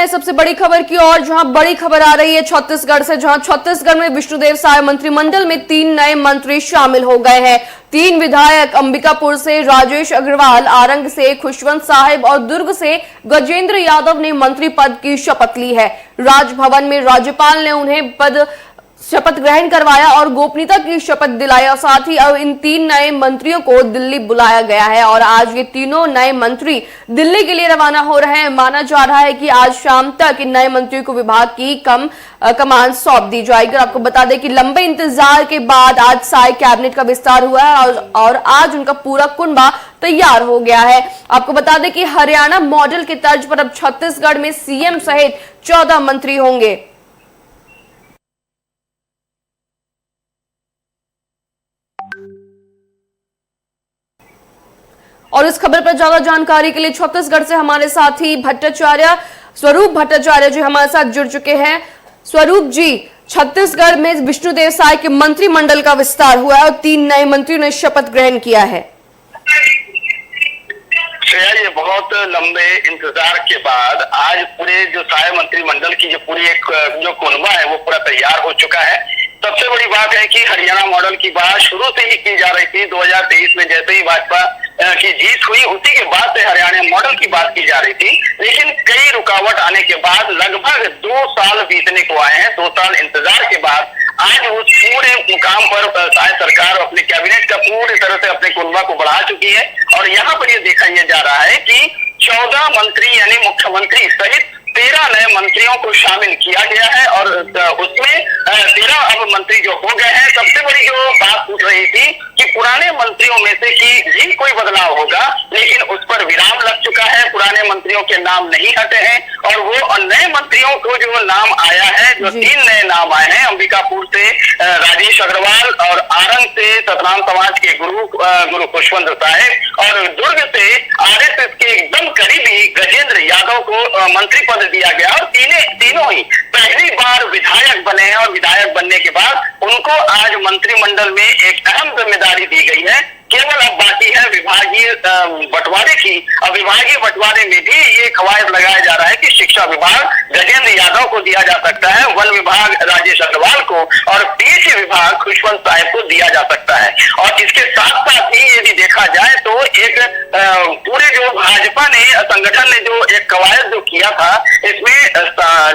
हैं सबसे बड़ी खबर की ओर, जहां बड़ी खबर आ रही है छत्तीसगढ़ से, जहां छत्तीसगढ़ में विष्णुदेव साय मंत्रिमंडल में 3 नए मंत्री शामिल हो गए हैं। 3 विधायक अंबिकापुर से राजेश अग्रवाल, आरंग से खुशवंत साहिब और दुर्ग से गजेंद्र यादव ने मंत्री पद की शपथ ली है। राजभवन में राज्यपाल ने उन्हें शपथ ग्रहण करवाया और गोपनीयता की शपथ दिलाया। साथ ही अब इन 3 नए मंत्रियों को दिल्ली बुलाया गया है और आज ये तीनों नए मंत्री दिल्ली के लिए रवाना हो रहे हैं। माना जा रहा है कि आज शाम तक इन नए मंत्रियों को विभाग की कमान सौंप दी जाएगी। आपको बता दें कि लंबे इंतजार के बाद आज साय कैबिनेट का विस्तार हुआ है और आज उनका पूरा कुनबा तैयार हो गया है। आपको बता दें कि हरियाणा मॉडल की तर्ज पर अब छत्तीसगढ़ में सीएम सहित 14 मंत्री होंगे। और इस खबर पर ज्यादा जानकारी के लिए छत्तीसगढ़ से हमारे साथी स्वरूप भट्टाचार्य जी हमारे साथ जुड़ चुके हैं। स्वरूप जी, छत्तीसगढ़ में विष्णुदेव साय के मंत्रिमंडल का विस्तार हुआ है और 3 नए मंत्रियों ने शपथ ग्रहण किया है। ये बहुत लंबे इंतजार के बाद आज पूरे जो साय मंत्रिमंडल की जो पूरी एक जो कुनबा है वो पूरा तैयार हो चुका है। सबसे बड़ी बात है कि हरियाणा मॉडल की बात शुरू से ही की जा रही थी। 2023 में जैसे ही भाजपा की जीत हुई उसी के बाद से हरियाणा मॉडल की बात की जा रही थी, लेकिन कई रुकावट आने के बाद लगभग 2 साल बीतने को आए हैं। 2 साल इंतजार के बाद आज उस पूरे मुकाम पर साय सरकार अपने कैबिनेट का पूरी तरह से अपने कुनबा को बढ़ा चुकी है और यहाँ पर ये देखा जा रहा है कि 14 मंत्री यानी मुख्यमंत्री सहित 13 नए मंत्रियों को शामिल किया गया है और उसमें 13 अब मंत्री जो हो गए हैं। सबसे बड़ी जो बात पूछ रही थी कि पुराने मंत्रियों में से कि कोई बदलाव होगा, लेकिन उस पर विराम लग चुका है। पुराने मंत्रियों के नाम नहीं हटे हैं और वो नए मंत्रियों को जो नाम आया है, जो 3 नए नाम आए हैं, अंबिकापुर से राजेश अग्रवाल और आरंग से सतनाम समाज के गुरु खुशवंत साहिब और दुर्ग से आरएसएस के एकदम करीबी गजेंद्र यादव को मंत्री पद दिया गया और तीनों ही पहली बार विधायक बने हैं और विधायक बनने के बाद उनको आज मंत्रिमंडल में एक अहम जिम्मेदारी दी गई है। केवल अब बाकी है विभागीय बंटवारे की। अब विभागीय बंटवारे में भी ये कवायद लगाया जा रहा है कि शिक्षा विभाग गजेंद्र यादव को दिया जा सकता है, वन विभाग राजेश अग्रवाल को और पीएचई विभाग खुशवंत साहिब को दिया जा सकता है। और इसके साथ साथ ही यदि देखा जाए तो एक पूरे जो भाजपा ने संगठन ने जो एक कवायद जो किया था, इसमें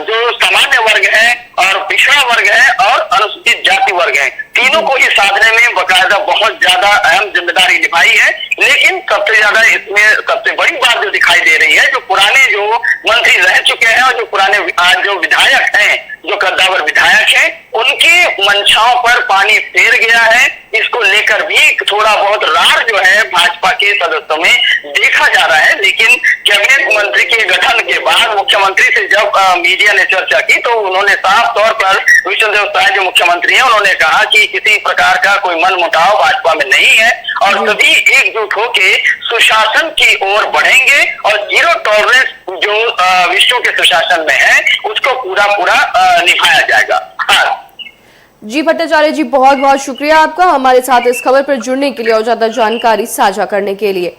जो सामान्य वर्ग है और पिछड़ा वर्ग है और अनुसूचित जाति वर्ग है, तीनों को ही साधने में बाकायदा बहुत ज्यादा अहम जिम्मेदारी निभाई है। लेकिन सबसे ज्यादा इसमें सबसे बड़ी बात जो दिखाई दे रही है, जो पुराने जो मंत्री रह चुके हैं और जो पुराने आज जो विधायक हैं, जो कद्दावर विधायक हैं, उनकी मंशाओं पर पानी फेर गया है। इसको लेकर भी थोड़ा बहुत रार जो है भाजपा के सदस्यों में देखा जा रहा है। लेकिन कैबिनेट मंत्री के गठन के बाद मुख्यमंत्री से जब मीडिया ने चर्चा की तो उन्होंने साफ तौर पर विष्णुदेव साय जो मुख्यमंत्री हैं उन्होंने कहा कि किसी प्रकार का कोई मनमुटाव भाजपा में नहीं है और सभी एकजुट होकर सुशासन की ओर बढ़ेंगे और 0 टॉलरेंस जो विश्व के सुशासन में है उसको पूरा निभाया जाएगा। जी भट्टाचार्य जी, बहुत बहुत शुक्रिया आपका हमारे साथ इस खबर पर जुड़ने के लिए और ज्यादा जानकारी साझा करने के लिए।